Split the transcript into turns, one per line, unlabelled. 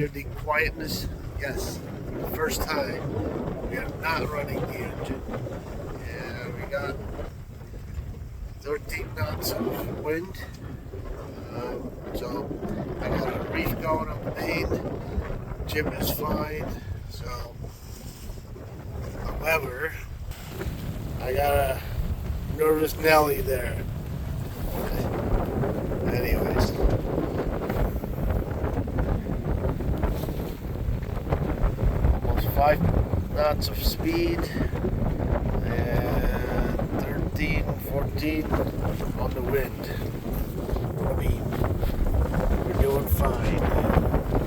the quietness? Yes. First time we are not running the engine. Yeah, we got 13 knots of wind. So I got a reef going up the main. Jim is fine. So, however, I got a nervous Nelly there. Anyways. Almost 5 knots of speed and 13, 14 on the wind. I mean, we're doing fine.